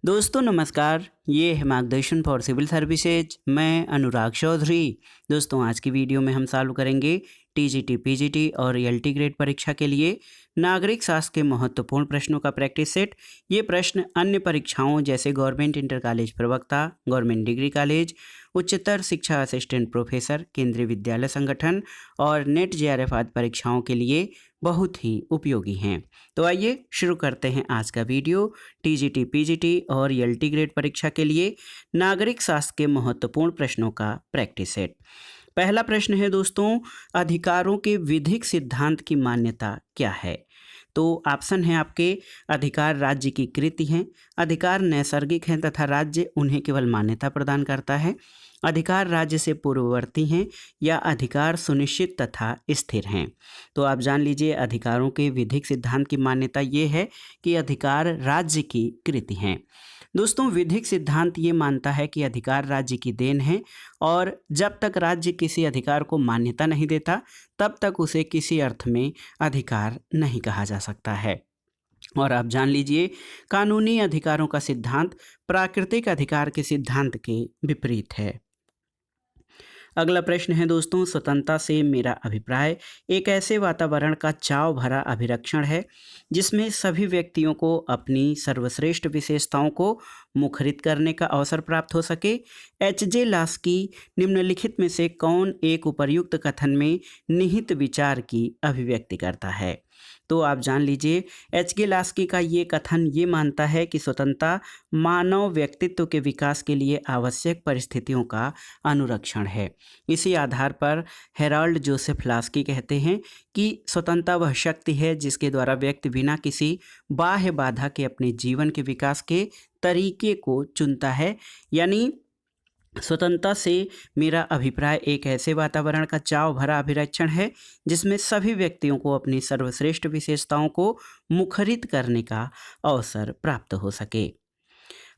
दोस्तों नमस्कार। ये है मार्गदर्शन फॉर सिविल सर्विसेज। मैं अनुराग चौधरी। दोस्तों आज की वीडियो में हम सॉल्व करेंगे टीजीटी, पीजीटी और एलटी ग्रेड परीक्षा के लिए नागरिक शास्त्र के महत्वपूर्ण प्रश्नों का प्रैक्टिस सेट। ये प्रश्न अन्य परीक्षाओं जैसे गवर्नमेंट इंटर कॉलेज प्रवक्ता, गवर्नमेंट डिग्री कॉलेज, उच्चतर शिक्षा असिस्टेंट प्रोफेसर, केंद्रीय विद्यालय संगठन और नेट जेआरएफ आदि परीक्षाओं के लिए बहुत ही उपयोगी हैं। तो आइए शुरू करते हैं आज का वीडियो। टीजीटी, पीजीटी और एलटी ग्रेड परीक्षा के लिए नागरिक शास्त्र के महत्वपूर्ण प्रश्नों का प्रैक्टिस सेट। पहला प्रश्न है दोस्तों, अधिकारों के विधिक सिद्धांत की मान्यता क्या है? तो ऑप्शन है आपके, अधिकार राज्य की कृति हैं, अधिकार नैसर्गिक हैं तथा राज्य उन्हें केवल मान्यता प्रदान करता है, अधिकार राज्य से पूर्ववर्ती हैं या अधिकार सुनिश्चित तथा स्थिर हैं। तो आप जान लीजिए अधिकारों के विधिक सिद्धांत की मान्यता ये है कि अधिकार राज्य की कृति हैं। दोस्तों विधिक सिद्धांत ये मानता है कि अधिकार राज्य की देन है और जब तक राज्य किसी अधिकार को मान्यता नहीं देता तब तक उसे किसी अर्थ में अधिकार नहीं कहा जा सकता है। और आप जान लीजिए कानूनी अधिकारों का सिद्धांत प्राकृतिक अधिकार के सिद्धांत के विपरीत है। अगला प्रश्न है दोस्तों, स्वतंत्रता से मेरा अभिप्राय एक ऐसे वातावरण का चाव भरा अभिरक्षण है जिसमें सभी व्यक्तियों को अपनी सर्वश्रेष्ठ विशेषताओं को मुखरित करने का अवसर प्राप्त हो सके। एच.जे. लास्की निम्नलिखित में से कौन एक उपर्युक्त कथन में निहित विचार की अभिव्यक्ति करता है? तो आप जान लीजिए एच.जे. लास्की का ये कथन ये मानता है कि स्वतंत्रता मानव व्यक्तित्व के विकास के लिए आवश्यक परिस्थितियों का अनुरक्षण है। इसी आधार पर हेराल्ड जोसेफ लास्की कहते हैं कि स्वतंत्रता वह शक्ति है जिसके द्वारा व्यक्ति बिना किसी बाह्य बाधा के अपने जीवन के विकास के तरीके को चुनता है। यानी स्वतंत्रता से मेरा अभिप्राय एक ऐसे वातावरण का चाव भरा अभिरक्षण है जिसमें सभी व्यक्तियों को अपनी सर्वश्रेष्ठ विशेषताओं को मुखरित करने का अवसर प्राप्त हो सके।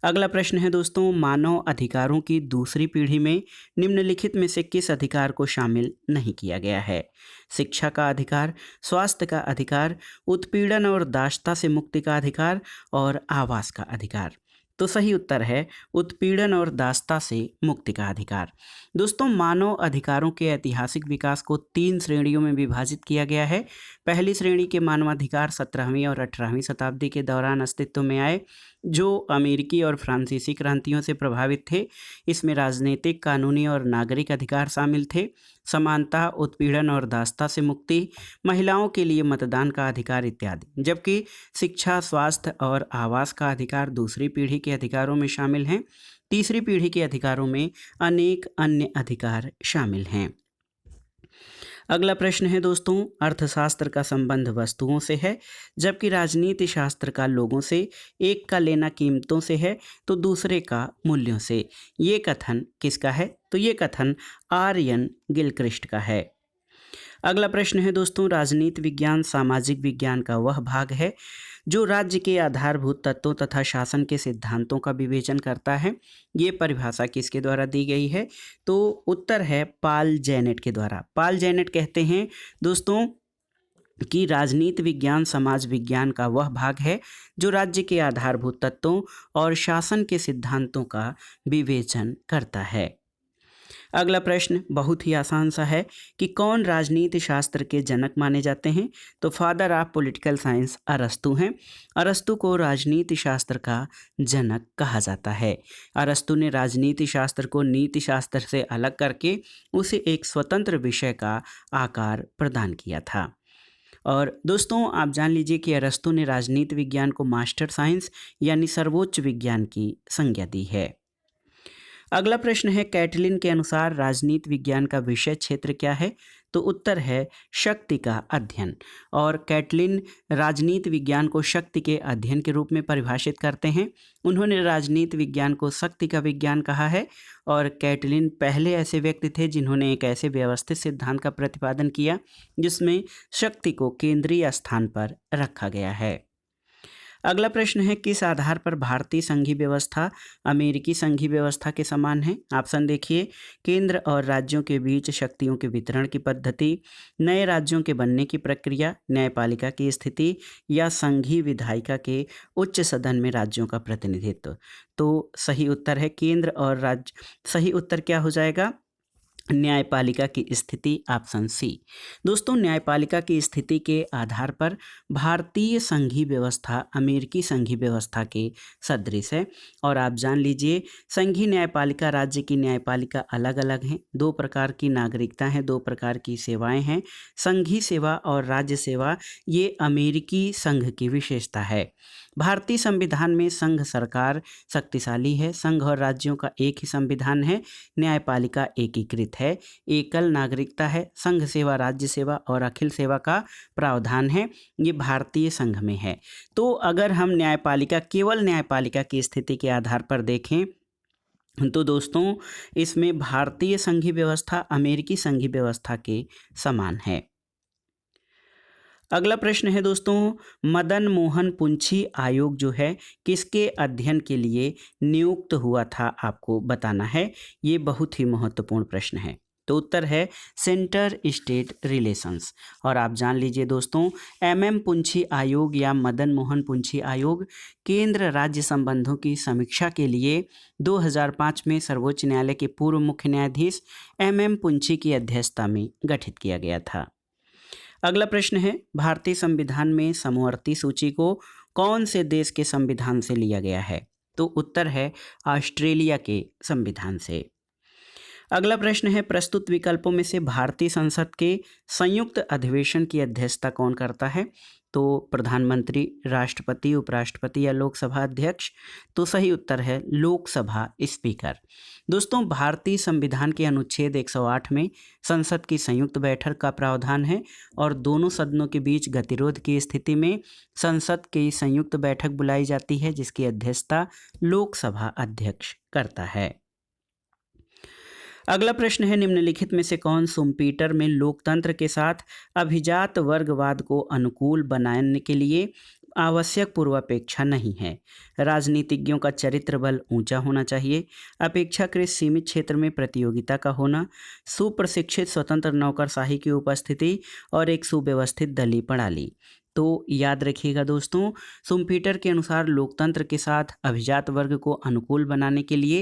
अगला प्रश्न है दोस्तों, मानव अधिकारों की दूसरी पीढ़ी में निम्नलिखित में से किस अधिकार को शामिल नहीं किया गया है? शिक्षा का अधिकार, स्वास्थ्य का अधिकार, उत्पीड़न और दासता से मुक्ति का अधिकार और आवास का अधिकार। तो सही उत्तर है उत्पीड़न और दासता से मुक्ति का अधिकार। दोस्तों मानव अधिकारों के ऐतिहासिक विकास को 3 श्रेणियों में विभाजित किया गया है। पहली श्रेणी के मानवाधिकार 17वीं और 18वीं शताब्दी के दौरान अस्तित्व में आए, जो अमेरिकी और फ्रांसीसी क्रांतियों से प्रभावित थे। इसमें राजनीतिक, कानूनी और नागरिक अधिकार शामिल थे। समानता, उत्पीड़न और दासता से मुक्ति, महिलाओं के लिए मतदान का अधिकार इत्यादि। जबकि शिक्षा, स्वास्थ्य और आवास का अधिकार दूसरी पीढ़ी के अधिकारों में शामिल हैं। तीसरी पीढ़ी के अधिकारों में अनेक अन्य अधिकार शामिल हैं। अगला प्रश्न है दोस्तों, अर्थशास्त्र का संबंध वस्तुओं से है जबकि राजनीति शास्त्र का लोगों से, एक का लेना कीमतों से है तो दूसरे का मूल्यों से। ये कथन किसका है? तो ये कथन आर्यन गिलक्रिस्ट का है। अगला प्रश्न है दोस्तों, राजनीति विज्ञान सामाजिक विज्ञान का वह भाग है जो राज्य के आधारभूत तत्वों तथा शासन के सिद्धांतों का विवेचन करता है। ये परिभाषा किसके द्वारा दी गई है? तो उत्तर है पाल जेनेट के द्वारा। पाल जेनेट कहते हैं दोस्तों कि राजनीति विज्ञान समाज विज्ञान का वह भाग है जो राज्य के आधारभूत तत्वों और शासन के सिद्धांतों का विवेचन करता है। अगला प्रश्न बहुत ही आसान सा है कि कौन राजनीति शास्त्र के जनक माने जाते हैं? तो फादर ऑफ पॉलिटिकल साइंस अरस्तु हैं। अरस्तु को राजनीति शास्त्र का जनक कहा जाता है। अरस्तु ने राजनीति शास्त्र को नीति शास्त्र से अलग करके उसे एक स्वतंत्र विषय का आकार प्रदान किया था। और दोस्तों आप जान लीजिए कि अरस्तु ने राजनीति विज्ञान को मास्टर साइंस यानी सर्वोच्च विज्ञान की संज्ञा दी है। अगला प्रश्न है, कैटलिन के अनुसार राजनीति विज्ञान का विषय क्षेत्र क्या है? तो उत्तर है शक्ति का अध्ययन। और कैटलिन राजनीति विज्ञान को शक्ति के अध्ययन के रूप में परिभाषित करते हैं। उन्होंने राजनीति विज्ञान को शक्ति का विज्ञान कहा है। और कैटलिन पहले ऐसे व्यक्ति थे जिन्होंने एक ऐसे व्यवस्थित सिद्धांत का प्रतिपादन किया जिसमें शक्ति को केंद्रीय स्थान पर रखा गया है। अगला प्रश्न है, किस आधार पर भारतीय संघीय व्यवस्था अमेरिकी संघीय व्यवस्था के समान है? ऑप्शन देखिए, केंद्र और राज्यों के बीच शक्तियों के वितरण की पद्धति, नए राज्यों के बनने की प्रक्रिया, न्यायपालिका की स्थिति या संघीय विधायिका के उच्च सदन में राज्यों का प्रतिनिधित्व। तो सही उत्तर है केंद्र और राज्य। सही उत्तर क्या हो जाएगा? न्यायपालिका की स्थिति, ऑप्शन सी। दोस्तों, न्यायपालिका की स्थिति के आधार पर भारतीय संघीय व्यवस्था अमेरिकी संघीय व्यवस्था के सदृश है। और आप जान लीजिए, संघीय न्यायपालिका राज्य की न्यायपालिका अलग अलग हैं। दो प्रकार की नागरिकता हैं, दो प्रकार की सेवाएं हैं। संघीय सेवा और राज्य सेवा ये अमेरिकी संघ की विशेषता है। भारतीय संविधान में संघ सरकार शक्तिशाली है। संघ और राज्यों का एक ही संविधान है। न्यायपालिका एकीकृत है। एकल नागरिकता है। संघ सेवा, राज्य सेवा और अखिल सेवा का प्रावधान है। ये भारतीय संघ में है। तो अगर हम न्यायपालिका, केवल न्यायपालिका की स्थिति के आधार पर देखें तो दोस्तों, इसमें भारतीय संघीय व्यवस्था अमेरिकी संघीय व्यवस्था के समान है। अगला प्रश्न है दोस्तों, मदन मोहन पुंछी आयोग जो है किसके अध्ययन के लिए नियुक्त हुआ था, आपको बताना है। ये बहुत ही महत्वपूर्ण प्रश्न है। तो उत्तर है सेंटर स्टेट रिलेशंस। और आप जान लीजिए दोस्तों, MM पुंछी आयोग या मदन मोहन पुंछी आयोग केंद्र राज्य संबंधों की समीक्षा के लिए 2005 में सर्वोच्च न्यायालय के पूर्व मुख्य न्यायाधीश MM पुंछी की अध्यक्षता में गठित किया गया था। अगला प्रश्न है, भारतीय संविधान में समवर्ती सूची को कौन से देश के संविधान से लिया गया है? तो उत्तर है ऑस्ट्रेलिया के संविधान से। अगला प्रश्न है, प्रस्तुत विकल्पों में से भारतीय संसद के संयुक्त अधिवेशन की अध्यक्षता कौन करता है? तो प्रधानमंत्री, राष्ट्रपति, उपराष्ट्रपति या लोकसभा अध्यक्ष? तो सही उत्तर है लोकसभा स्पीकर। दोस्तों, भारतीय संविधान के अनुच्छेद 108 में संसद की संयुक्त बैठक का प्रावधान है और दोनों सदनों के बीच गतिरोध की स्थिति में संसद की संयुक्त बैठक बुलाई जाती है, जिसकी अध्यक्षता लोकसभा अध्यक्ष करता है। अगला प्रश्न है, निम्नलिखित में से कौन शुम्पीटर में लोकतंत्र के साथ अभिजात वर्गवाद को अनुकूल बनाने के लिए आवश्यक पूर्वापेक्षा नहीं है? राजनीतिज्ञों का चरित्र बल ऊंचा होना चाहिए, अपेक्षाकृत सीमित क्षेत्र में प्रतियोगिता का होना, सुप्रशिक्षित स्वतंत्र नौकरशाही की उपस्थिति और एक सुव्यवस्थित दलीय प्रणाली। तो याद रखिएगा दोस्तों, शुम्पीटर के अनुसार लोकतंत्र के साथ अभिजात वर्ग को अनुकूल बनाने के लिए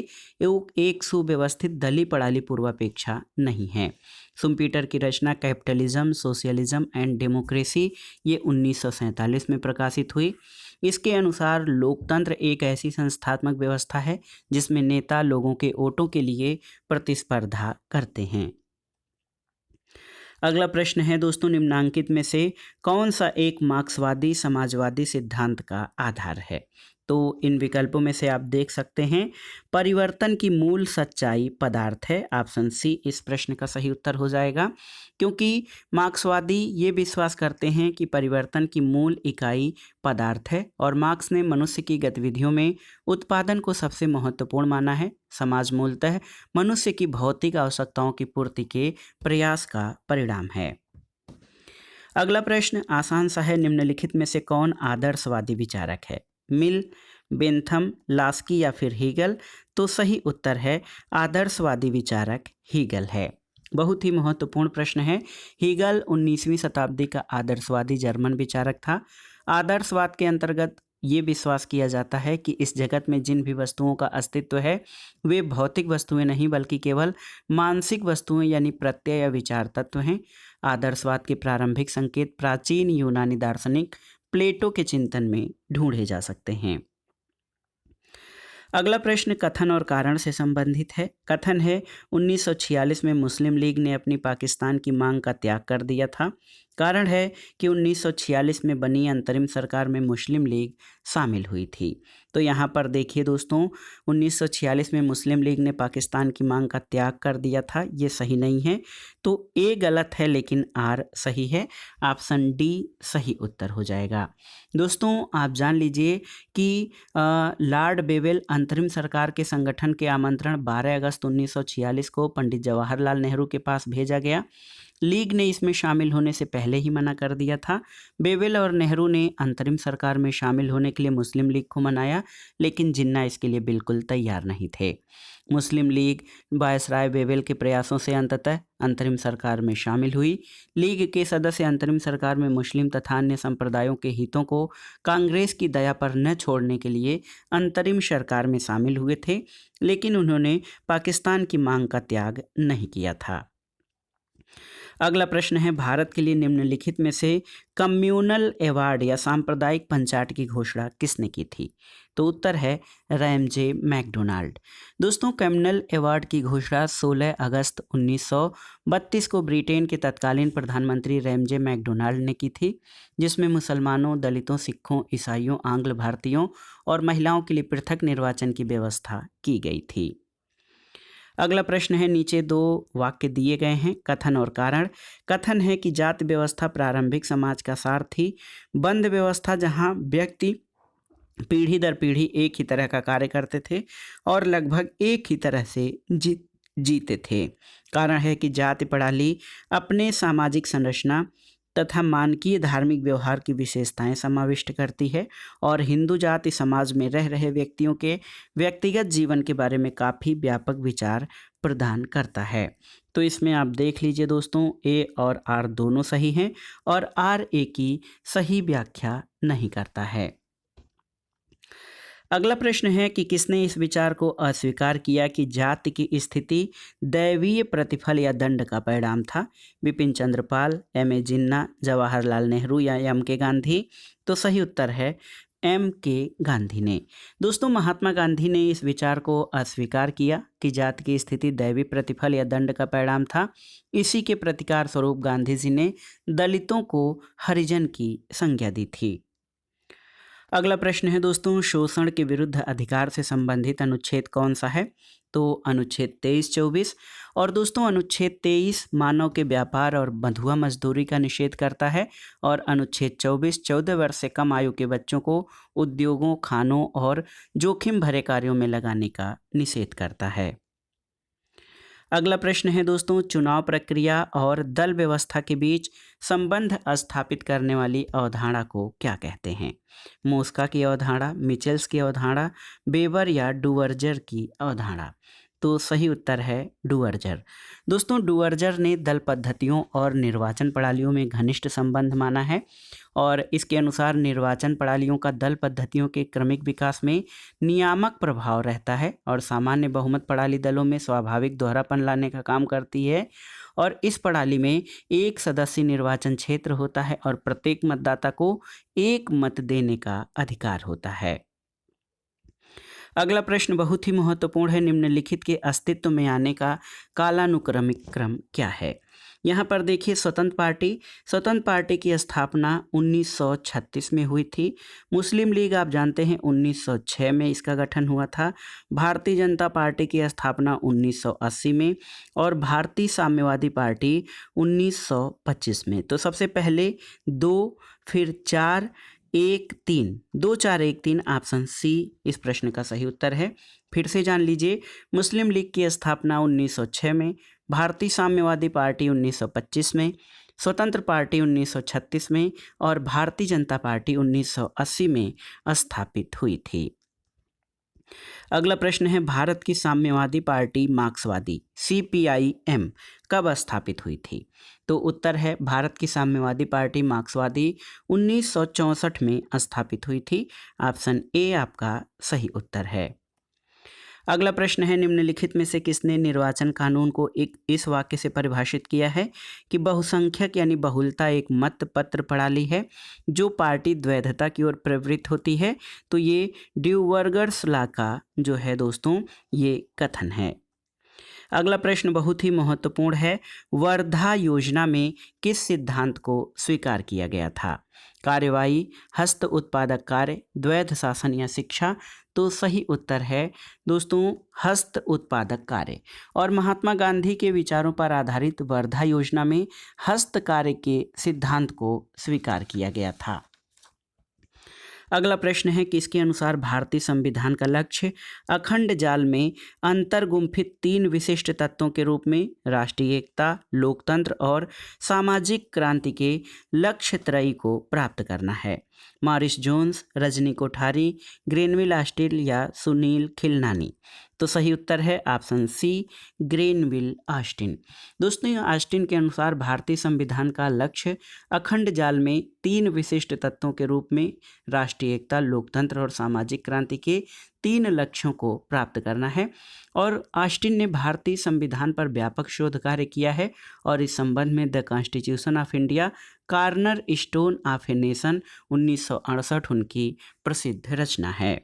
एक सुव्यवस्थित दलीय प्रणाली पूर्वापेक्षा नहीं है। शुम्पीटर की रचना कैपिटलिज्म, सोशलिज्म एंड डेमोक्रेसी ये 1947 में प्रकाशित हुई। इसके अनुसार लोकतंत्र एक ऐसी संस्थात्मक व्यवस्था है जिसमें नेता लोगों के वोटों के लिए प्रतिस्पर्धा करते हैं। अगला प्रश्न है दोस्तों, निम्नांकित में से कौन सा एक मार्क्सवादी समाजवादी सिद्धांत का आधार है? तो इन विकल्पों में से आप देख सकते हैं, परिवर्तन की मूल सच्चाई पदार्थ है। ऑप्शन सी इस प्रश्न का सही उत्तर हो जाएगा, क्योंकि मार्क्सवादी ये विश्वास करते हैं कि परिवर्तन की मूल इकाई पदार्थ है और मार्क्स ने मनुष्य की गतिविधियों में उत्पादन को सबसे महत्वपूर्ण माना है। समाज मूलतः मनुष्य की भौतिक आवश्यकताओं की पूर्ति के प्रयास का परिणाम है। अगला प्रश्न आसान सा है, निम्नलिखित में से कौन आदर्शवादी विचारक है? मिल, बेंथम, लास्की या फिर हीगल? तो सही उत्तर है आदर्शवादी विचारक हीगल है। बहुत ही महत्वपूर्ण प्रश्न है। हीगल 19वीं शताब्दी का आदर्शवादी जर्मन विचारक था। आदर्शवाद के अंतर्गत ये विश्वास किया जाता है कि इस जगत में जिन भी वस्तुओं का अस्तित्व है वे भौतिक वस्तुएं नहीं बल्कि केवल मानसिक वस्तुएं यानी प्रत्यय या विचार तत्व हैं। आदर्शवाद के प्रारंभिक संकेत प्राचीन यूनानी दार्शनिक प्लेटो के चिंतन में ढूंढे जा सकते हैं। अगला प्रश्न कथन और कारण से संबंधित है। कथन है 1946 में मुस्लिम लीग ने अपनी पाकिस्तान की मांग का त्याग कर दिया था। कारण है कि 1946 में बनी अंतरिम सरकार में मुस्लिम लीग शामिल हुई थी। तो यहाँ पर देखिए दोस्तों, 1946 में मुस्लिम लीग ने पाकिस्तान की मांग का त्याग कर दिया था, ये सही नहीं है। तो ए गलत है लेकिन आर सही है। ऑप्शन डी सही उत्तर हो जाएगा। दोस्तों, आप जान लीजिए कि लॉर्ड बेवेल अंतरिम सरकार के संगठन के आमंत्रण 12 अगस्त 1946 को पंडित जवाहरलाल नेहरू के पास भेजा गया। लीग ने इसमें शामिल होने से पहले ही मना कर दिया था। बेवेल और नेहरू ने अंतरिम सरकार में शामिल होने के लिए मुस्लिम लीग को मनाया, लेकिन जिन्ना इसके लिए बिल्कुल तैयार नहीं थे। मुस्लिम लीग वायसराय बेवेल के प्रयासों से अंततः अंतरिम सरकार में शामिल हुई। लीग के सदस्य अंतरिम सरकार में मुस्लिम तथा अन्य संप्रदायों के हितों को कांग्रेस की दया पर न छोड़ने के लिए अंतरिम सरकार में शामिल हुए थे, लेकिन उन्होंने पाकिस्तान की मांग का त्याग नहीं किया था। अगला प्रश्न है, भारत के लिए निम्नलिखित में से कम्युनल अवार्ड या सांप्रदायिक पंचायत की घोषणा किसने की थी? तो उत्तर है रैमजे मैकडोनाल्ड। दोस्तों, कम्युनल अवार्ड की घोषणा 16 अगस्त 1932 को ब्रिटेन के तत्कालीन प्रधानमंत्री रैमजे मैकडोनाल्ड ने की थी, जिसमें मुसलमानों, दलितों, सिखों, ईसाइयों, आंग्ल भारतीयों और महिलाओं के लिए पृथक निर्वाचन की व्यवस्था की गई थी। अगला प्रश्न है, नीचे 2 वाक्य दिए गए हैं, कथन और कारण। कथन है कि जाति व्यवस्था प्रारंभिक समाज का सार थी, बंद व्यवस्था जहां व्यक्ति पीढ़ी दर पीढ़ी एक ही तरह का कार्य करते थे और लगभग एक ही तरह से जीते थे। कारण है कि जाति प्रणाली अपने सामाजिक संरचना तथा मानकीय धार्मिक व्यवहार की विशेषताएं समाविष्ट करती है और हिंदू जाति समाज में रह रहे व्यक्तियों के व्यक्तिगत जीवन के बारे में काफ़ी व्यापक विचार प्रदान करता है। तो इसमें आप देख लीजिए दोस्तों, ए और आर दोनों सही हैं और आर ए की सही व्याख्या नहीं करता है। अगला प्रश्न है कि किसने इस विचार को अस्वीकार किया कि जाति की स्थिति दैवीय प्रतिफल या दंड का परिणाम था? बिपिन चंद्र पाल, एम.ए. जिन्ना, जवाहरलाल नेहरू या एम.के. गांधी? तो सही उत्तर है एम.के. गांधी ने। दोस्तों, महात्मा गांधी ने इस विचार को अस्वीकार किया कि जाति की स्थिति दैवी प्रतिफल या दंड का परिणाम था। इसी के प्रतिकार स्वरूप गांधी जी ने दलितों को हरिजन की संज्ञा दी थी। अगला प्रश्न है दोस्तों, शोषण के विरुद्ध अधिकार से संबंधित अनुच्छेद कौन सा है? तो अनुच्छेद 23-24। और दोस्तों, अनुच्छेद 23 मानव के व्यापार और बंधुआ मजदूरी का निषेध करता है और अनुच्छेद 24 14 वर्ष से कम आयु के बच्चों को उद्योगों, खानों और जोखिम भरे कार्यों में लगाने का निषेध करता है। अगला प्रश्न है दोस्तों, चुनाव प्रक्रिया और दल व्यवस्था के बीच संबंध स्थापित करने वाली अवधारणा को क्या कहते हैं? मोस्का की अवधारणा, मिचेल्स की अवधारणा, वेबर या डुवर्जर की अवधारणा? तो सही उत्तर है डुवर्जर। दोस्तों, डुवर्जर ने दल पद्धतियों और निर्वाचन प्रणालियों में घनिष्ठ संबंध माना है और इसके अनुसार निर्वाचन प्रणालियों का दल पद्धतियों के क्रमिक विकास में नियामक प्रभाव रहता है और सामान्य बहुमत प्रणाली दलों में स्वाभाविक दोहरापन लाने का काम करती है। और इस प्रणाली में एक सदस्य निर्वाचन क्षेत्र होता है और प्रत्येक मतदाता को एक मत देने का अधिकार होता है। अगला प्रश्न बहुत ही महत्वपूर्ण है, निम्नलिखित के अस्तित्व में आने का कालानुक्रमिक क्रम क्या है? यहाँ पर देखिए, स्वतंत्र पार्टी की स्थापना 1936 में हुई थी। मुस्लिम लीग आप जानते हैं 1906 में इसका गठन हुआ था। भारतीय जनता पार्टी की स्थापना 1980 में और भारतीय साम्यवादी पार्टी 1925 में। तो सबसे पहले 2, फिर 4, 1, 3, 2, 4, 1, 3 ऑप्शन सी इस प्रश्न का सही उत्तर है। फिर से जान लीजिए, मुस्लिम लीग की स्थापना 1906 में, भारतीय साम्यवादी पार्टी 1925 में, स्वतंत्र पार्टी 1936 में और भारतीय जनता पार्टी 1980 में स्थापित हुई थी। अगला प्रश्न है, भारत की साम्यवादी पार्टी मार्क्सवादी CPIM कब स्थापित हुई थी? तो उत्तर है भारत की साम्यवादी पार्टी मार्क्सवादी 1964 में स्थापित हुई थी। ऑप्शन ए आपका सही उत्तर है। अगला प्रश्न है, निम्नलिखित में से किसने निर्वाचन कानून को इस वाक्य से परिभाषित किया है कि बहुसंख्यक यानी बहुलता एक मत पत्र प्रणाली है जो पार्टी द्वैधता की ओर प्रवृत्त होती है? तो ये ड्यूवर्गर्स लॉ का जो है दोस्तों ये कथन है। अगला प्रश्न बहुत ही महत्वपूर्ण है, वर्धा योजना में किस सिद्धांत को स्वीकार किया गया था? कार्यवाही, हस्त उत्पादक कार्य, द्वैध शासन या शिक्षा? तो सही उत्तर है दोस्तों हस्त उत्पादक कार्य। और महात्मा गांधी के विचारों पर आधारित वर्धा योजना में हस्त कार्य के सिद्धांत को स्वीकार किया गया था। अगला प्रश्न है, किसके अनुसार भारतीय संविधान का लक्ष्य अखंड जाल में अंतर्गुम्फित 3 विशिष्ट तत्वों के रूप में राष्ट्रीय एकता, लोकतंत्र और सामाजिक क्रांति के लक्ष्य त्रयी को प्राप्त करना है? Morris Jones, Rajni Kothari, Granville Austin या सुनील खिलनानी? तो सही उत्तर है ऑप्शन सी, ग्रेनविल ऑस्टिन। दोस्तों, ऑस्टिन के अनुसार भारतीय संविधान का लक्ष्य अखंड जाल में 3 विशिष्ट तत्वों के रूप में राष्ट्रीय एकता, लोकतंत्र और सामाजिक क्रांति के 3 लक्ष्यों को प्राप्त करना है। और ऑस्टिन ने भारतीय संविधान पर व्यापक शोध कार्य किया है और इस संबंध में the constitution of India, corner stone of a nation 1968 उनकी प्रसिद्ध रचना है।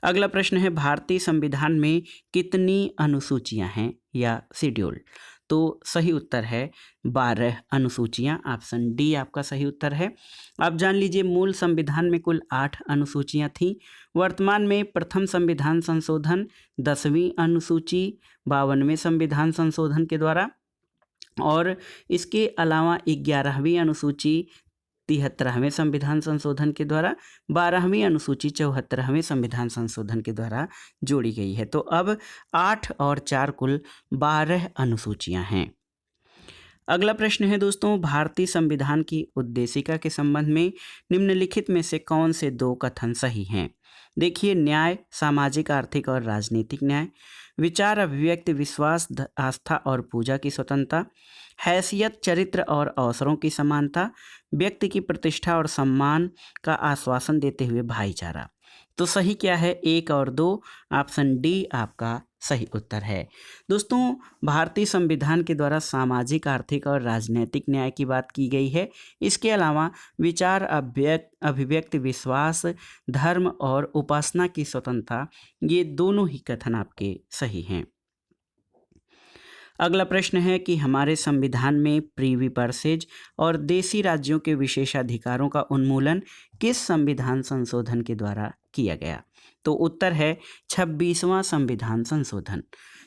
अगला प्रश्न है, भारतीय संविधान में कितनी अनुसूचियां हैं या शेड्यूल? तो सही उत्तर है 12 अनुसूचियां। ऑप्शन डी आपका सही उत्तर है। आप जान लीजिए, मूल संविधान में कुल 8 अनुसूचियां थीं। वर्तमान में प्रथम संविधान संशोधन 10वीं अनुसूची 52वें संविधान संशोधन के द्वारा, और इसके अलावा 11वीं अनुसूची 73वें संविधान संशोधन के द्वारा, 12वीं अनुसूची 74वें संविधान संशोधन के द्वारा जोड़ी गई है। तो अब 8 और 4 कुल 12 अनुसूचियां हैं। अगला प्रश्न है दोस्तों, भारतीय संविधान की उद्देशिका के संबंध में निम्नलिखित में से कौन से 2 कथन सही हैं? देखिए, न्याय, सामाजिक, आर्थिक और राजनीतिक न्याय, विचार, अभिव्यक्ति, विश्वास, आस्था और पूजा की स्वतंत्रता, हैसियत, चरित्र और अवसरों की समानता, व्यक्ति की प्रतिष्ठा और सम्मान का आश्वासन देते हुए भाईचारा। तो सही क्या है? 1 और 2। ऑप्शन डी आपका सही उत्तर है। दोस्तों, भारतीय संविधान के द्वारा सामाजिक, आर्थिक और राजनीतिक न्याय की बात की गई है। इसके अलावा विचार, अभिव्यक्ति, विश्वास, धर्म और उपासना की स्वतंत्रता, ये दोनों ही कथन आपके सही हैं। अगला प्रश्न है कि हमारे संविधान में प्रीवी पर्सेज और देसी राज्यों के विशेषाधिकारों का उन्मूलन किस संविधान संशोधन के द्वारा किया गया? तो उत्तर है 26वां संविधान संशोधन।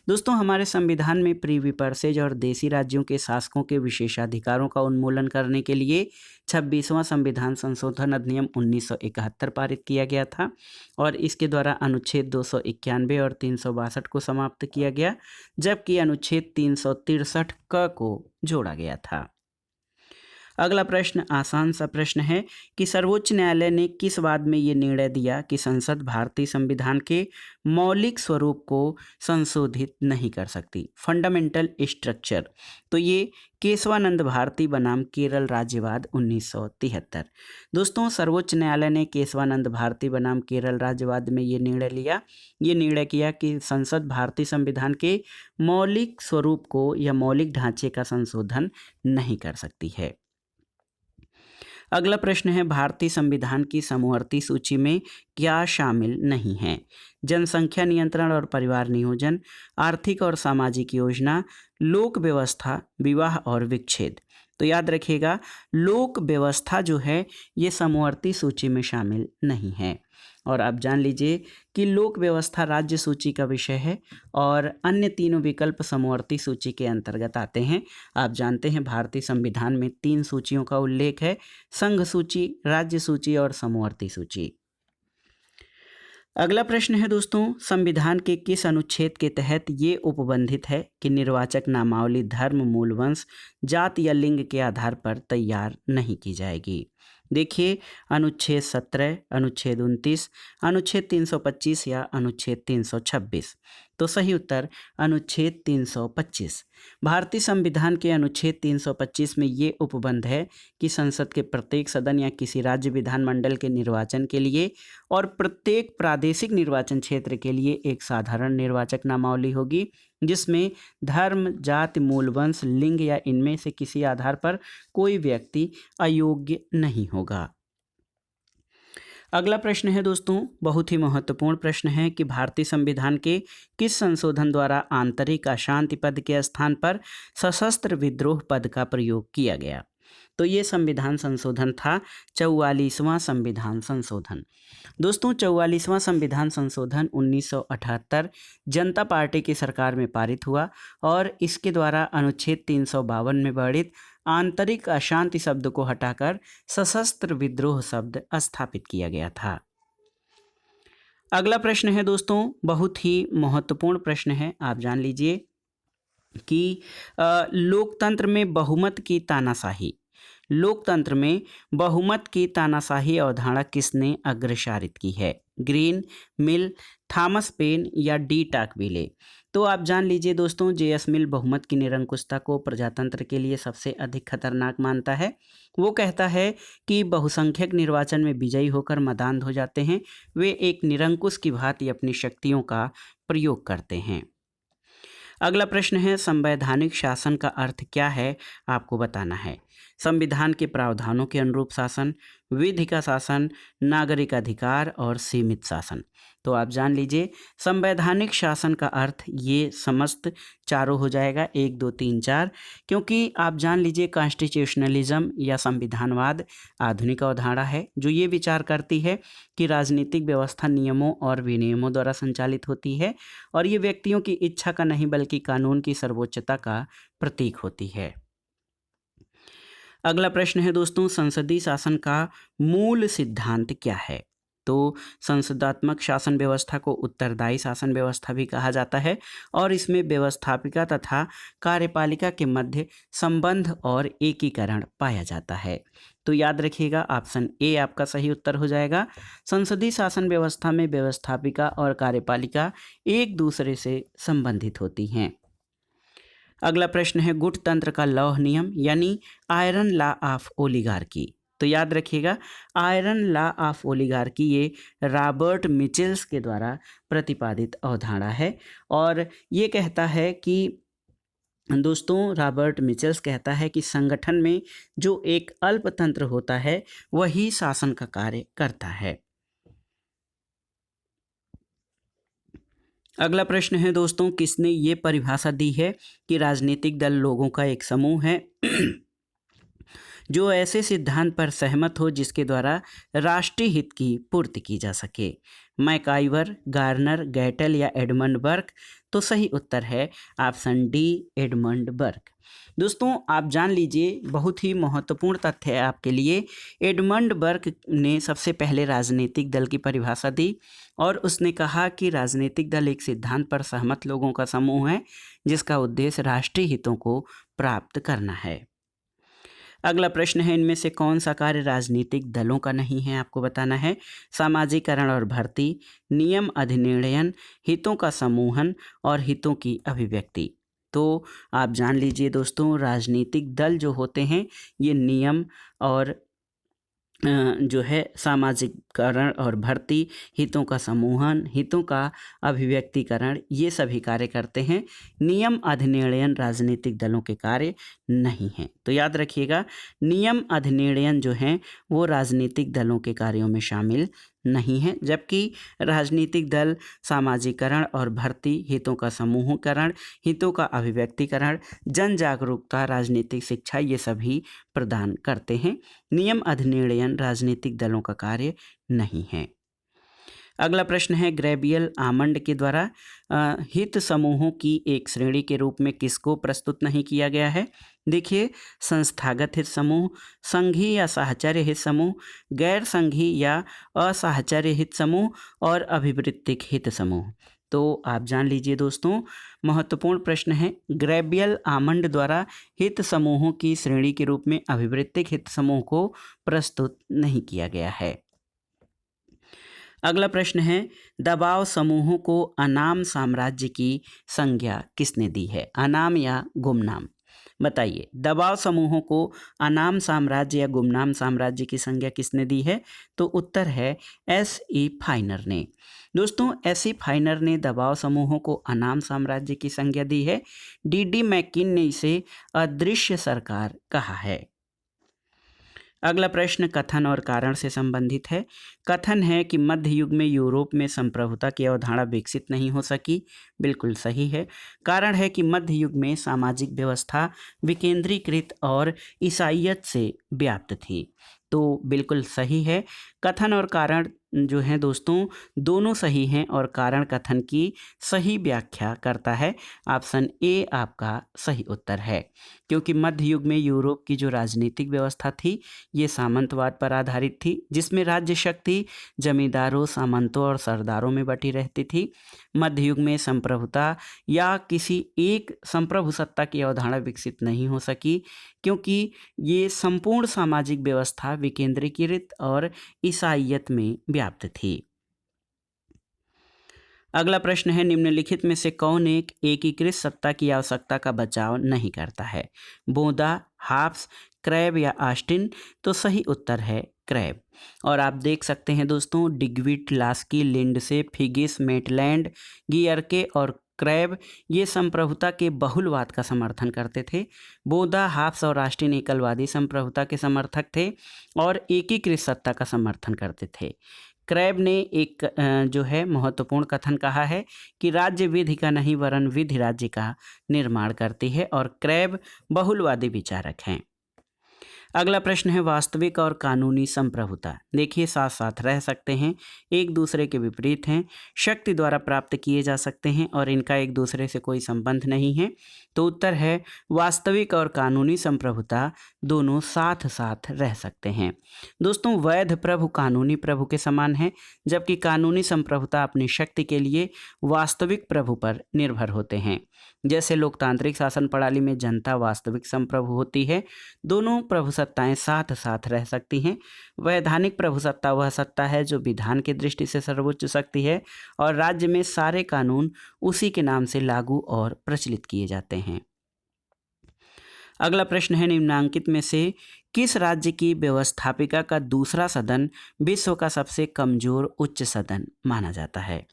दोस्तों, हमारे संविधान में प्रीवी पर्सेज और देसी राज्यों के शासकों के विशेषाधिकारों का उन्मूलन करने के लिए 26वां संविधान संशोधन अधिनियम 1971 पारित किया गया था, और इसके द्वारा अनुच्छेद 291 और 362 को समाप्त किया गया, जबकि अनुच्छेद 363 क को जोड़ा गया था। अगला प्रश्न आसान सा प्रश्न है कि सर्वोच्च न्यायालय ने किस वाद में ये निर्णय दिया कि संसद भारतीय संविधान के मौलिक स्वरूप को संशोधित नहीं कर सकती, फंडामेंटल स्ट्रक्चर? तो ये केशवानंद भारती बनाम केरल राज्यवाद 1973। दोस्तों, सर्वोच्च न्यायालय ने केशवानंद भारती बनाम केरल राज्यवाद में ये निर्णय किया कि संसद भारतीय संविधान के मौलिक स्वरूप को या मौलिक ढांचे का संशोधन नहीं कर सकती है। अगला प्रश्न है, भारतीय संविधान की समवर्ती सूची में क्या शामिल नहीं है? जनसंख्या नियंत्रण और परिवार नियोजन, आर्थिक और सामाजिक योजना, लोक व्यवस्था, विवाह और विच्छेद। तो याद रखिएगा, लोक व्यवस्था जो है ये समवर्ती सूची में शामिल नहीं है। और आप जान लीजिए कि लोक व्यवस्था राज्य सूची का विषय है और अन्य तीनों विकल्प समवर्ती सूची के अंतर्गत आते हैं। आप जानते हैं भारतीय संविधान में 3 सूचियों का उल्लेख है, संघ सूची, राज्य सूची और समवर्ती सूची। अगला प्रश्न है दोस्तों, संविधान के किस अनुच्छेद के तहत ये उपबंधित है कि निर्वाचक नामावली धर्म, मूल वंश, जाति या लिंग के आधार पर तैयार नहीं की जाएगी? देखिए, अनुच्छेद 17, अनुच्छेद 29, अनुच्छेद 325 या अनुच्छेद 326। तो सही उत्तर अनुच्छेद 325। भारतीय संविधान के अनुच्छेद 325 में ये उपबंध है कि संसद के प्रत्येक सदन या किसी राज्य विधानमंडल के निर्वाचन के लिए और प्रत्येक प्रादेशिक निर्वाचन क्षेत्र के लिए एक साधारण निर्वाचक नामावली होगी, जिसमें धर्म, जाति, मूल वंश, लिंग या इनमें से किसी आधार पर कोई व्यक्ति अयोग्य नहीं होगा। अगला प्रश्न है दोस्तों, बहुत ही महत्वपूर्ण प्रश्न है कि भारतीय संविधान के किस संशोधन द्वारा आंतरिक अशांति पद के स्थान पर सशस्त्र विद्रोह पद का प्रयोग किया गया? तो ये संविधान संशोधन था 44वां संविधान संशोधन। दोस्तों, 44वां संविधान संशोधन 1978 जनता पार्टी की सरकार में पारित हुआ और इसके द्वारा अनुच्छेद 352 में वर्णित आंतरिक अशांति शब्द को हटाकर सशस्त्र विद्रोह शब्द स्थापित किया गया था। अगला प्रश्न है दोस्तों, बहुत ही महत्वपूर्ण प्रश्न है, आप जान लीजिए कि लोकतंत्र में बहुमत की तानाशाही, लोकतंत्र में बहुमत की तानाशाही अवधारणा किसने अग्रसारित की है? ग्रीन, मिल, थॉमस पेन या डी टाकविले? तो आप जान लीजिए दोस्तों, जे.एस. मिल बहुमत की निरंकुशता को प्रजातंत्र के लिए सबसे अधिक खतरनाक मानता है। वो कहता है कि बहुसंख्यक निर्वाचन में विजयी होकर मदांध हो जाते हैं, वे एक निरंकुश की भांति अपनी शक्तियों का प्रयोग करते हैं। अगला प्रश्न है, संवैधानिक शासन का अर्थ क्या है, आपको बताना है। संविधान के प्रावधानों के अनुरूप शासन, विधि का शासन, नागरिक अधिकार और सीमित शासन। तो आप जान लीजिए संवैधानिक शासन का अर्थ ये समस्त चारों हो जाएगा, 1 2 3 4, क्योंकि आप जान लीजिए कॉन्स्टिट्यूशनलिज्म या संविधानवाद आधुनिक अवधारणा है जो ये विचार करती है कि राजनीतिक व्यवस्था नियमों और विनियमों द्वारा संचालित होती है और ये व्यक्तियों की इच्छा का नहीं बल्कि कानून की सर्वोच्चता का प्रतीक होती है। अगला प्रश्न है दोस्तों, संसदीय शासन का मूल सिद्धांत क्या है? तो संसदात्मक शासन व्यवस्था को उत्तरदायी शासन व्यवस्था भी कहा जाता है और इसमें व्यवस्थापिका तथा कार्यपालिका के मध्य संबंध और एकीकरण पाया जाता है। तो याद रखिएगा ऑप्शन ए आपका सही उत्तर हो जाएगा। संसदीय शासन व्यवस्था में व्यवस्थापिका और कार्यपालिका एक दूसरे से संबंधित होती हैं। अगला प्रश्न है, गुटतंत्र का लौह नियम यानी आयरन लॉ ऑफ ओलिगार्की। तो याद रखिएगा आयरन लॉ ऑफ ओलिगार्की ये रॉबर्ट मिचेल्स के द्वारा प्रतिपादित अवधारणा है और ये कहता है कि दोस्तों रॉबर्ट मिचेल्स कहता है कि संगठन में जो एक अल्पतंत्र होता है वही शासन का कार्य करता है। अगला प्रश्न है दोस्तों, किसने ये परिभाषा दी है कि राजनीतिक दल लोगों का एक समूह है जो ऐसे सिद्धांत पर सहमत हो जिसके द्वारा राष्ट्रीय हित की पूर्ति की जा सके? मैकाइवर, गार्नर, गैटल या एडमंड बर्क? तो सही उत्तर है ऑप्शन डी एडमंड बर्क। दोस्तों आप जान लीजिए बहुत ही महत्वपूर्ण तथ्य है आपके लिए, एडमंड बर्क ने सबसे पहले राजनीतिक दल की परिभाषा दी और उसने कहा कि राजनीतिक दल एक सिद्धांत पर सहमत लोगों का समूह है जिसका उद्देश्य राष्ट्रीय हितों को प्राप्त करना है। अगला प्रश्न है, इनमें से कौन सा कार्य राजनीतिक दलों का नहीं है, आपको बताना है। सामाजिकरण और भर्ती, नियम अधिनियमन, हितों का समूहन और हितों की अभिव्यक्ति। तो आप जान लीजिए दोस्तों राजनीतिक दल जो होते हैं ये नियम और जो है सामाजिकरण और भर्ती, हितों का समूहन, हितों का अभिव्यक्तिकरण, ये सभी कार्य करते हैं। नियम अधिनियमन राजनीतिक दलों के कार्य नहीं हैं। तो याद रखिएगा नियम अधिनियमन जो हैं वो राजनीतिक दलों के कार्यों में शामिल नहीं है, जबकि राजनीतिक दल सामाजिकरण और भर्ती, हितों का समूहीकरण, हितों का अभिव्यक्तिकरण, जन जागरूकता, राजनीतिक शिक्षा ये सभी प्रदान करते हैं। नियम अधिनियमन राजनीतिक दलों का कार्य नहीं है। अगला प्रश्न है, ग्रेबियल आमंड के द्वारा हित समूहों की एक श्रेणी के रूप में किसको प्रस्तुत नहीं किया गया है? देखिए संस्थागत हित समूह, संघीय या साहचर्य हित समूह, गैर संघीय या असाहचर्य हित समूह और अभिवृत्तिक हित समूह। तो आप जान लीजिए दोस्तों महत्वपूर्ण प्रश्न है, ग्रेबियल आमंड द्वारा हित समूहों की श्रेणी के रूप में अभिवृत्तिक हित समूह को प्रस्तुत नहीं किया गया है। अगला प्रश्न है, दबाव समूहों को अनाम साम्राज्य की संज्ञा किसने दी है? अनाम या गुमनाम? बताइए दबाव समूहों को अनाम साम्राज्य या गुमनाम साम्राज्य की संज्ञा किसने दी है? तो उत्तर है S.E. फाइनर ने। दोस्तों S.E. फाइनर ने दबाव समूहों को अनाम साम्राज्य की संज्ञा दी है। D.D. मैकिन ने इसे अदृश्य सरकार कहा है। अगला प्रश्न कथन और कारण से संबंधित है। कथन है कि मध्य युग में यूरोप में संप्रभुता की अवधारणा विकसित नहीं हो सकी, बिल्कुल सही है। कारण है कि मध्य युग में सामाजिक व्यवस्था विकेंद्रीकृत और ईसाइयत से व्याप्त थी, तो बिल्कुल सही है। कथन और कारण जो हैं दोस्तों दोनों सही हैं और कारण कथन की सही व्याख्या करता है। ऑप्शन ए आपका सही उत्तर है, क्योंकि मध्य युग में यूरोप की जो राजनीतिक व्यवस्था थी ये सामंतवाद पर आधारित थी, जिसमें राज्य शक्ति जमींदारों, सामंतों और सरदारों में बटी रहती थी। मध्य युग में संप्रभुता या किसी एक संप्रभु सत्ता की अवधारणा विकसित नहीं हो सकी, क्योंकि ये संपूर्ण सामाजिक व्यवस्था विकेंद्रीकृत और ईसाईयत में व्याप्त थी। अगला प्रश्न है, निम्नलिखित में से कौन एक एकीकृत सत्ता की आवश्यकता का बचाव नहीं करता है? बोदा, हाब्स, क्रैब या ऑस्टिन? तो सही उत्तर है क्रैब। और आप देख सकते हैं दोस्तों, डिग्विट, लास्की, लिंडसे, फिगिस, मेटलैंड, गियरके और क्रैब ये संप्रभुता के बहुलवाद का समर्थन करते थे। बोदा, हाब्स और ऑस्टिन एकलवादी संप्रभुता के समर्थक थे और एकीकृत सत्ता का समर्थन करते थे। क्रैब ने एक जो है महत्वपूर्ण कथन कहा है कि राज्य विधि का नहीं वरन विधि राज्य का निर्माण करती है, और क्रैब बहुलवादी विचारक हैं। अगला प्रश्न है, वास्तविक और कानूनी संप्रभुता। देखिए, साथ साथ रह सकते हैं, एक दूसरे के विपरीत हैं, शक्ति द्वारा प्राप्त किए जा सकते हैं और इनका एक दूसरे से कोई संबंध नहीं है। तो उत्तर है वास्तविक और कानूनी संप्रभुता दोनों साथ साथ रह सकते हैं। दोस्तों, वैध प्रभु कानूनी प्रभु के समान है, जबकि कानूनी संप्रभुता अपनी शक्ति के लिए वास्तविक प्रभु पर निर्भर होते हैं। जैसे लोकतांत्रिक शासन प्रणाली में जनता वास्तविक संप्रभु होती है, दोनों प्रभुसत्ताएं साथ साथ रह सकती हैं। वैधानिक प्रभुसत्ता वह सत्ता है जो विधान की दृष्टि से सर्वोच्च शक्ति है और राज्य में सारे कानून उसी के नाम से लागू और प्रचलित किए जाते हैं। अगला प्रश्न है, निम्नांकित में से किस राज्य की व्यवस्थापिका का दूसरा सदन विश्व का सबसे कमजोर उच्च सदन माना जाता है?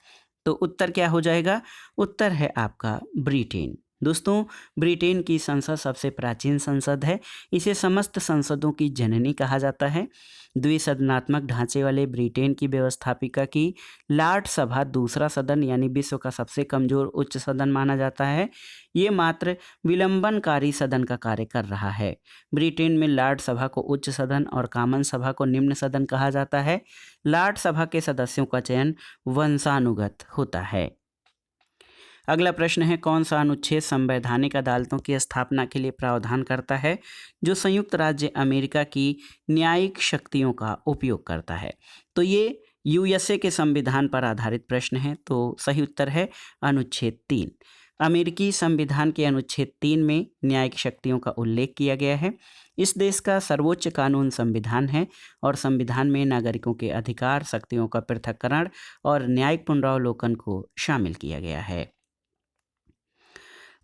तो उत्तर क्या हो जाएगा? उत्तर है आपका ब्रिटेन। दोस्तों, ब्रिटेन की संसद सबसे प्राचीन संसद है, इसे समस्त संसदों की जननी कहा जाता है। द्विसदनात्मक ढांचे वाले ब्रिटेन की व्यवस्थापिका की लॉर्ड सभा दूसरा सदन यानी विश्व का सबसे कमजोर उच्च सदन माना जाता है। ये मात्र विलंबनकारी सदन का कार्य कर रहा है। ब्रिटेन में लॉर्ड सभा को उच्च सदन और कॉमन सभा को निम्न सदन कहा जाता है। लॉर्ड सभा के सदस्यों का चयन वंशानुगत होता है। अगला प्रश्न है, कौन सा अनुच्छेद संवैधानिक अदालतों की स्थापना के लिए प्रावधान करता है जो संयुक्त राज्य अमेरिका की न्यायिक शक्तियों का उपयोग करता है? तो ये यूएसए के संविधान पर आधारित प्रश्न है, तो सही उत्तर है अनुच्छेद 3। अमेरिकी संविधान के अनुच्छेद 3 में न्यायिक शक्तियों का उल्लेख किया गया है। इस देश का सर्वोच्च कानून संविधान है और संविधान में नागरिकों के अधिकार, शक्तियों का पृथक्करण और न्यायिक पुनरावलोकन को शामिल किया गया है।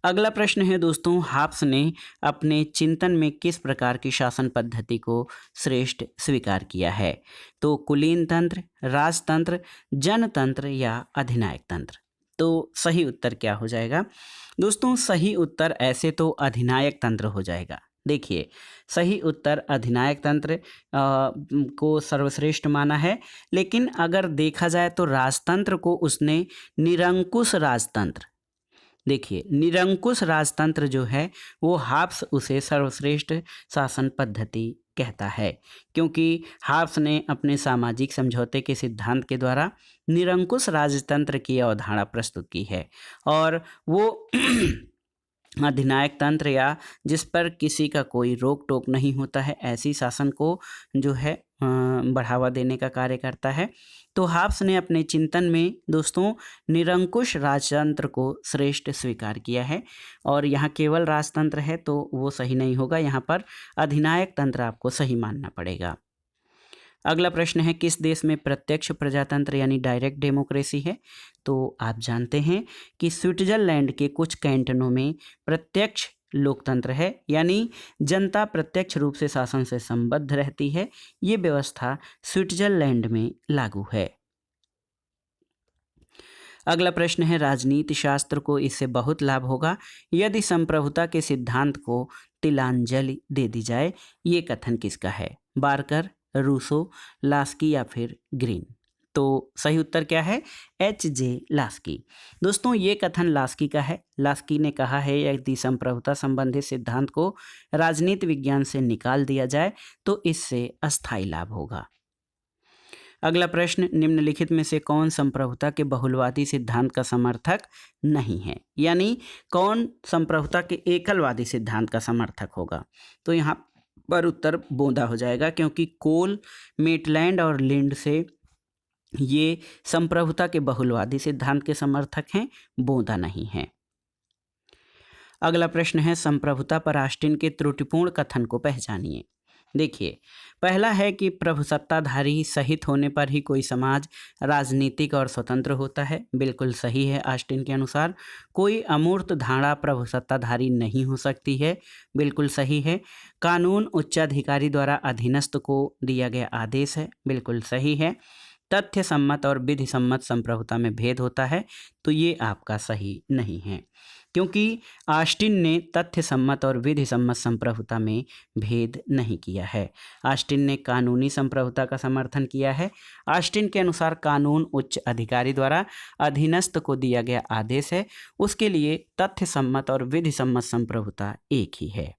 अगला प्रश्न है दोस्तों, हाब्स ने अपने चिंतन में किस प्रकार की शासन पद्धति को श्रेष्ठ स्वीकार किया है? तो कुलीन तंत्र, राजतंत्र, जनतंत्र या अधिनायक तंत्र? तो सही उत्तर क्या हो जाएगा? दोस्तों, सही उत्तर ऐसे तो अधिनायक तंत्र हो जाएगा। देखिए, सही उत्तर अधिनायक तंत्र को सर्वश्रेष्ठ माना है, लेकिन अगर देखा जाए तो राजतंत्र को उसने निरंकुश राजतंत्र, देखिए निरंकुश राजतंत्र जो है वो हाब्स उसे सर्वश्रेष्ठ शासन पद्धति कहता है, क्योंकि हाब्स ने अपने सामाजिक समझौते के सिद्धांत के द्वारा निरंकुश राजतंत्र की अवधारणा प्रस्तुत की है और वो अधिनायक तंत्र या जिस पर किसी का कोई रोक टोक नहीं होता है ऐसी शासन को जो है बढ़ावा देने का कार्य करता है। तो हाब्स ने अपने चिंतन में दोस्तों निरंकुश राजतंत्र को श्रेष्ठ स्वीकार किया है और यहाँ केवल राजतंत्र है तो वो सही नहीं होगा, यहाँ पर अधिनायक तंत्र आपको सही मानना पड़ेगा। अगला प्रश्न है, किस देश में प्रत्यक्ष प्रजातंत्र यानी डायरेक्ट डेमोक्रेसी है? तो आप जानते हैं कि स्विट्जरलैंड के कुछ कैंटनों में प्रत्यक्ष लोकतंत्र है, यानी जनता प्रत्यक्ष रूप से शासन से संबद्ध रहती है। ये व्यवस्था स्विट्जरलैंड में लागू है। अगला प्रश्न है, राजनीति शास्त्र को इससे बहुत लाभ होगा यदि संप्रभुता के सिद्धांत को तिलांजलि दे दी जाए। ये कथन किसका है? बार्कर, रूसो, लास्की या फिर ग्रीन? तो सही उत्तर क्या है? H.J. लास्की। दोस्तों, ये कथन लास्की का है। लास्की ने कहा है यदि संप्रभुता संबंधित सिद्धांत को राजनीति विज्ञान से निकाल दिया जाए तो इससे अस्थायी लाभ होगा। अगला प्रश्न, निम्नलिखित में से कौन संप्रभुता के बहुलवादी सिद्धांत का समर्थक नहीं है, यानी कौन संप्रभुता के एकलवादी सिद्धांत का समर्थक होगा। तो यहाँ पर उत्तर बोंदा हो जाएगा, क्योंकि कोल, मेटलैंड और लिंड से ये संप्रभुता के बहुलवादी सिद्धांत के समर्थक हैं, बोंदा नहीं है। अगला प्रश्न है, संप्रभुता पर ऑस्टिन के त्रुटिपूर्ण कथन को पहचानिए। देखिए, पहला है कि प्रभुसत्ताधारी सहित होने पर ही कोई समाज राजनीतिक और स्वतंत्र होता है। बिल्कुल सही है। ऑस्टिन के अनुसार कोई अमूर्त धारणा प्रभुसत्ताधारी नहीं हो सकती है। बिल्कुल सही है। कानून उच्चाधिकारी द्वारा अधीनस्थ को दिया गया आदेश है। बिल्कुल सही है। तथ्य सम्मत और विधि सम्मत संप्रभुता में भेद होता है, तो ये आपका सही नहीं है, क्योंकि ऑस्टिन ने तथ्य सम्मत और विधि सम्मत संप्रभुता में भेद नहीं किया है। ऑस्टिन ने कानूनी संप्रभुता का समर्थन किया है। ऑस्टिन के अनुसार कानून उच्च अधिकारी द्वारा अधीनस्थ को दिया गया आदेश है, उसके लिए तथ्य सम्मत और विधि सम्मत संप्रभुता एक ही है।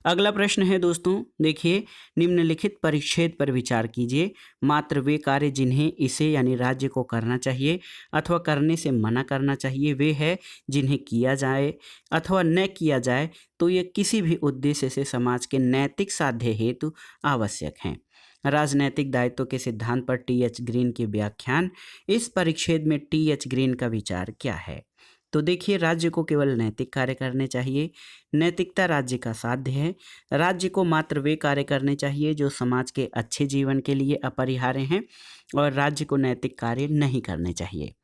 अगला प्रश्न है दोस्तों, देखिए, निम्नलिखित परिच्छेद पर विचार कीजिए। मात्र वे कार्य जिन्हें इसे यानी राज्य को करना चाहिए अथवा करने से मना करना चाहिए वे है जिन्हें किया जाए अथवा न किया जाए तो ये किसी भी उद्देश्य से समाज के नैतिक साध्य हेतु आवश्यक हैं। राजनैतिक दायित्व के सिद्धांत पर टी.एच. ग्रीन की व्याख्यान। इस परिच्छेद में टी.एच. ग्रीन का विचार क्या है? तो देखिए, राज्य को केवल नैतिक कार्य करने चाहिए। नैतिकता राज्य का साध्य है। राज्य को मात्र वे कार्य करने चाहिए जो समाज के अच्छे जीवन के लिए अपरिहार्य हैं और राज्य को नैतिक कार्य नहीं करने चाहिए।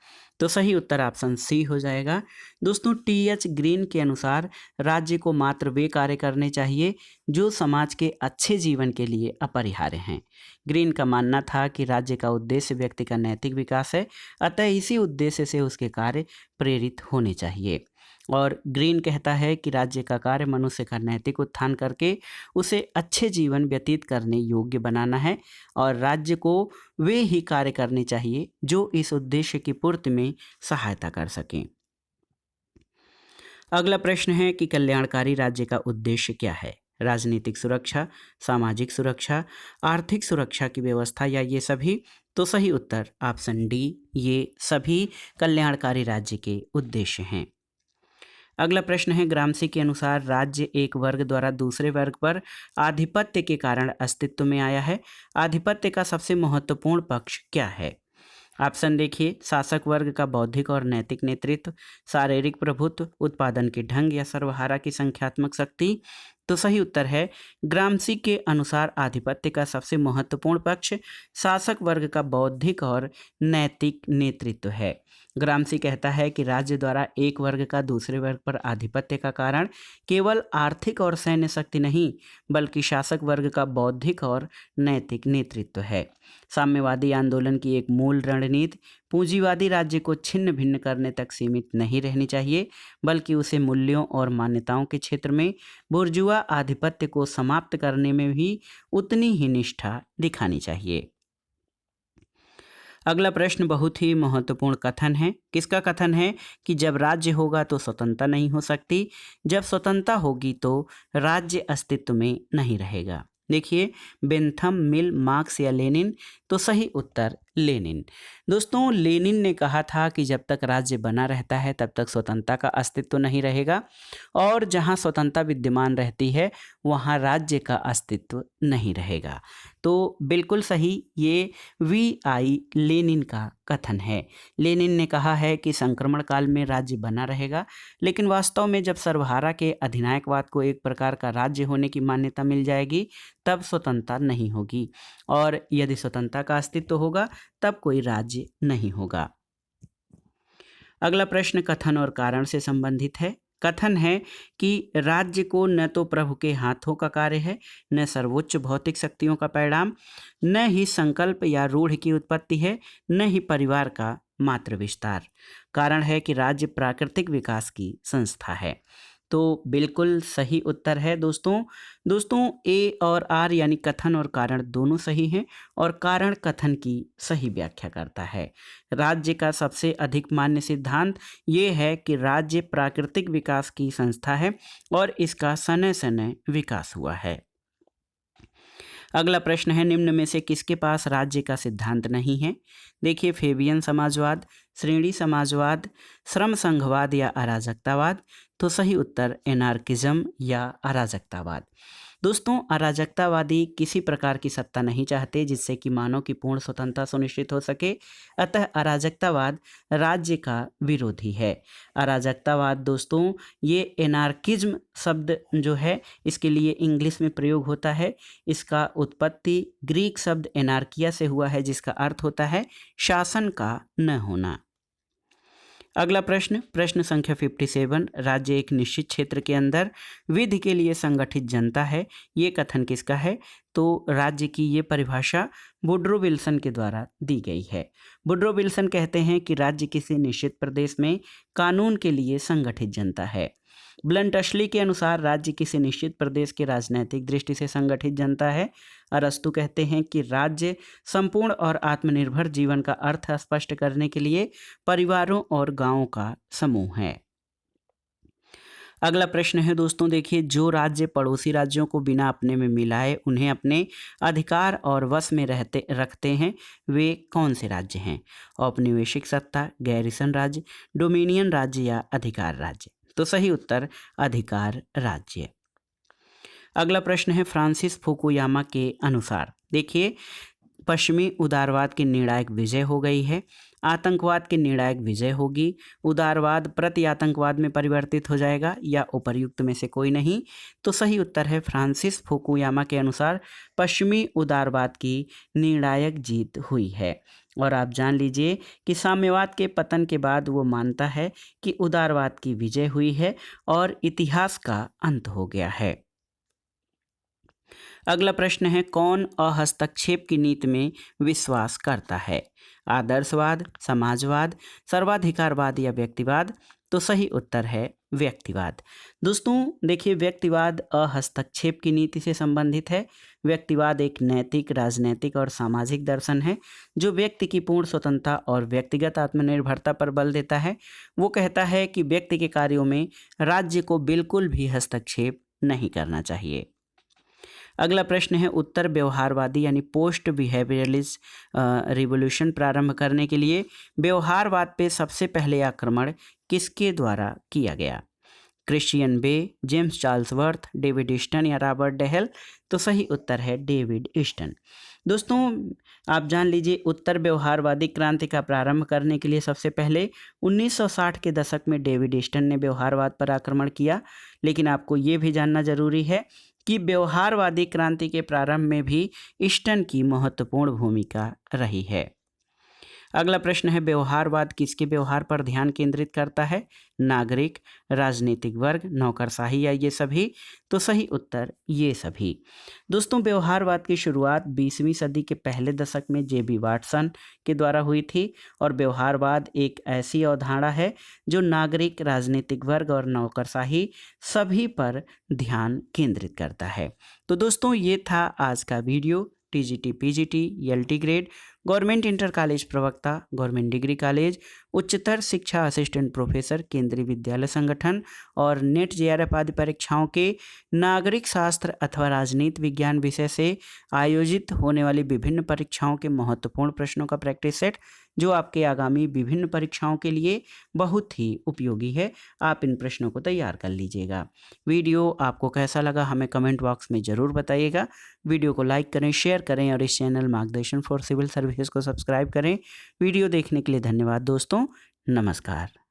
तो सही उत्तर ऑप्शन सी हो जाएगा। दोस्तों, टी.एच. ग्रीन के अनुसार राज्य को मात्र वे कार्य करने चाहिए जो समाज के अच्छे जीवन के लिए अपरिहार्य हैं। ग्रीन का मानना था कि राज्य का उद्देश्य व्यक्ति का नैतिक विकास है, अतः इसी उद्देश्य से उसके कार्य प्रेरित होने चाहिए। और ग्रीन कहता है कि राज्य का कार्य मनुष्य का नैतिक उत्थान करके उसे अच्छे जीवन व्यतीत करने योग्य बनाना है और राज्य को वे ही कार्य करने चाहिए जो इस उद्देश्य की पूर्ति में सहायता कर सकें। अगला प्रश्न है कि कल्याणकारी राज्य का उद्देश्य क्या है? राजनीतिक सुरक्षा, सामाजिक सुरक्षा, आर्थिक सुरक्षा की व्यवस्था या ये सभी? तो सही उत्तर ऑप्शन डी, ये सभी कल्याणकारी राज्य के उद्देश्य हैं। अगला प्रश्न है, ग्रामसी के अनुसार राज्य एक वर्ग द्वारा दूसरे वर्ग पर आधिपत्य के कारण अस्तित्व में आया है। आधिपत्य का सबसे महत्वपूर्ण पक्ष क्या है? ऑप्शन देखिए, शासक वर्ग का बौद्धिक और नैतिक नेतृत्व, शारीरिक प्रभुत्व, उत्पादन के ढंग या सर्वहारा की संख्यात्मक शक्ति। तो सही उत्तर है, ग्रामसी के अनुसार आधिपत्य का सबसे महत्वपूर्ण पक्ष शासक वर्ग का बौद्धिक और नैतिक नेतृत्व है। ग्रामसी कहता है कि राज्य द्वारा एक वर्ग का दूसरे वर्ग पर आधिपत्य का कारण केवल आर्थिक और सैन्य शक्ति नहीं बल्कि शासक वर्ग का बौद्धिक और नैतिक नेतृत्व है। साम्यवादी आंदोलन की एक मूल रणनीति पूंजीवादी राज्य को छिन्न भिन्न करने तक सीमित नहीं रहनी चाहिए बल्कि उसे मूल्यों और मान्यताओं के क्षेत्र में बुर्जुआ आधिपत्य को समाप्त करने में भी उतनी ही निष्ठा दिखानी चाहिए। अगला प्रश्न बहुत ही महत्वपूर्ण कथन है। किसका कथन है? कि जब राज्य होगा तो स्वतंत्रता नहीं हो सकती, जब स्वतंत्रता होगी तो राज्य अस्तित्व में नहीं रहेगा। देखिए, बेंथम, मिल, मार्क्स या लेनिन? तो सही उत्तर लेनिन। दोस्तों, लेनिन ने कहा था कि जब तक राज्य बना रहता है तब तक स्वतंत्रता का अस्तित्व नहीं रहेगा और जहां स्वतंत्रता विद्यमान रहती है वहां राज्य का अस्तित्व नहीं रहेगा। तो बिल्कुल सही, ये V.I. लेनिन का कथन है। लेनिन ने कहा है कि संक्रमण काल में राज्य बना रहेगा, लेकिन वास्तव में जब सर्वहारा के अधिनायकवाद को एक प्रकार का राज्य होने की मान्यता मिल जाएगी तब स्वतंत्रता नहीं होगी और यदि स्वतंत्रता का अस्तित्व होगा तब कोई राज्य नहीं होगा। अगला प्रश्न कथन और कारण से संबंधित है। कथन है कि राज्य को न तो प्रभु के हाथों का कार्य है, न सर्वोच्च भौतिक शक्तियों का परिणाम, न ही संकल्प या रूढ़ की उत्पत्ति है, न ही परिवार का मात्र विस्तार। कारण है कि राज्य प्राकृतिक विकास की संस्था है। तो बिल्कुल सही उत्तर है दोस्तों ए और आर यानी कथन और कारण दोनों सही हैं और कारण कथन की सही व्याख्या करता है। राज्य का सबसे अधिक मान्य सिद्धांत ये है कि राज्य प्राकृतिक विकास की संस्था है और इसका सने सने विकास हुआ है। अगला प्रश्न है, निम्न में से किसके पास राज्य का सिद्धांत नहीं है? देखिए, फेबियन समाजवाद, श्रेणी समाजवाद, श्रम संघवाद या अराजकतावाद। तो सही उत्तर एनार्किज्म या अराजकतावाद। दोस्तों, अराजकतावादी किसी प्रकार की सत्ता नहीं चाहते जिससे कि मानव की पूर्ण स्वतंत्रता सुनिश्चित हो सके, अतः अराजकतावाद राज्य का विरोधी है। अराजकतावाद दोस्तों, ये एनार्किज्म शब्द जो है इसके लिए इंग्लिश में प्रयोग होता है। इसका उत्पत्ति ग्रीक शब्द एनार्किया से हुआ है, जिसका अर्थ होता है शासन का न होना। अगला प्रश्न, प्रश्न संख्या 57, राज्य एक निश्चित क्षेत्र के अंदर विधि के लिए संगठित जनता है, ये कथन किसका है? तो राज्य की ये परिभाषा वुड्रो विल्सन के द्वारा दी गई है। वुड्रो विल्सन कहते हैं कि राज्य किसी निश्चित प्रदेश में कानून के लिए संगठित जनता है। ब्लंटशली के अनुसार राज्य किसी निश्चित प्रदेश के राजनीतिक दृष्टि से संगठित जनता है। अरस्तु कहते हैं कि राज्य संपूर्ण और आत्मनिर्भर जीवन का अर्थ स्पष्ट करने के लिए परिवारों और गांवों का समूह है। अगला प्रश्न है दोस्तों, देखिए, जो राज्य पड़ोसी राज्यों को बिना अपने में मिलाए उन्हें अपने अधिकार और वश में रखते हैं, वे कौन से राज्य हैं? औपनिवेशिक सत्ता, गैरिसन राज्य, डोमिनियन राज्य या अधिकार राज्य। तो सही उत्तर अधिकार राज्य। अगला प्रश्न है, फ्रांसिस फुकुयामा के अनुसार, देखिए, पश्चिमी उदारवाद की निर्णायक विजय हो गई है, आतंकवाद की निर्णायक विजय होगी, उदारवाद प्रति आतंकवाद में परिवर्तित हो जाएगा या उपर्युक्त में से कोई नहीं। तो सही उत्तर है फ्रांसिस फुकुयामा के अनुसार पश्चिमी उदारवाद की निर्णायक जीत हुई है। और आप जान लीजिए कि साम्यवाद के पतन के बाद वो मानता है कि उदारवाद की विजय हुई है और इतिहास का अंत हो गया है। अगला प्रश्न है, कौन अहस्तक्षेप की नीति में विश्वास करता है? आदर्शवाद, समाजवाद, सर्वाधिकारवाद या व्यक्तिवाद। तो सही उत्तर है व्यक्तिवाद। दोस्तों देखिए, व्यक्तिवाद अहस्तक्षेप की नीति से संबंधित है। व्यक्तिवाद एक नैतिक, राजनैतिक और सामाजिक दर्शन है जो व्यक्ति की पूर्ण स्वतंत्रता और व्यक्तिगत आत्मनिर्भरता पर बल देता है। वो कहता है कि व्यक्ति के कार्यों में राज्य को बिल्कुल भी हस्तक्षेप नहीं करना चाहिए। अगला प्रश्न है, उत्तर व्यवहारवादी यानी पोस्ट बिहेवियरलिस्ट रिवोल्यूशन प्रारंभ करने के लिए व्यवहारवाद पे सबसे पहले आक्रमण किसके द्वारा किया गया? Christian Bay, James Charlesworth, David Easton या रॉबर्ट डेहेल। तो सही उत्तर है डेविड ईस्टन। दोस्तों आप जान लीजिए, उत्तर व्यवहारवादी क्रांति का प्रारंभ करने के लिए सबसे पहले 1960 के दशक में डेविड ईस्टन ने व्यवहारवाद पर आक्रमण किया। लेकिन आपको ये भी जानना जरूरी है कि व्यवहारवादी क्रांति के प्रारंभ में भी ईस्टन की महत्वपूर्ण भूमिका रही है। अगला प्रश्न है, व्यवहारवाद किसके व्यवहार पर ध्यान केंद्रित करता है? नागरिक, राजनीतिक वर्ग, नौकरशाही या ये सभी? तो सही उत्तर ये सभी। दोस्तों व्यवहारवाद की शुरुआत 20वीं सदी के पहले दशक में जेबी वाटसन के द्वारा हुई थी और व्यवहारवाद एक ऐसी अवधारणा है जो नागरिक, राजनीतिक वर्ग और नौकरशाही सभी पर ध्यान केंद्रित करता है। तो दोस्तों ये था आज का video. TGT, PGT, LT grade, government inter college प्रवक्ता, गवर्नमेंट डिग्री कॉलेज, उच्चतर शिक्षा असिस्टेंट प्रोफेसर, केंद्रीय विद्यालय संगठन और नेट जेआरएफ आदि परीक्षाओं के नागरिक शास्त्र अथवा राजनीति विज्ञान विषय से आयोजित होने वाली विभिन्न परीक्षाओं के महत्वपूर्ण प्रश्नों का प्रैक्टिस सेट जो आपके आगामी विभिन्न परीक्षाओं के लिए बहुत ही उपयोगी है। आप इन प्रश्नों को तैयार कर लीजिएगा। वीडियो आपको कैसा लगा हमें कमेंट बॉक्स में ज़रूर बताइएगा। वीडियो को लाइक करें, शेयर करें और इस चैनल मार्गदर्शन फॉर सिविल सर्विसेज को सब्सक्राइब करें। वीडियो देखने के लिए धन्यवाद दोस्तों। नमस्कार।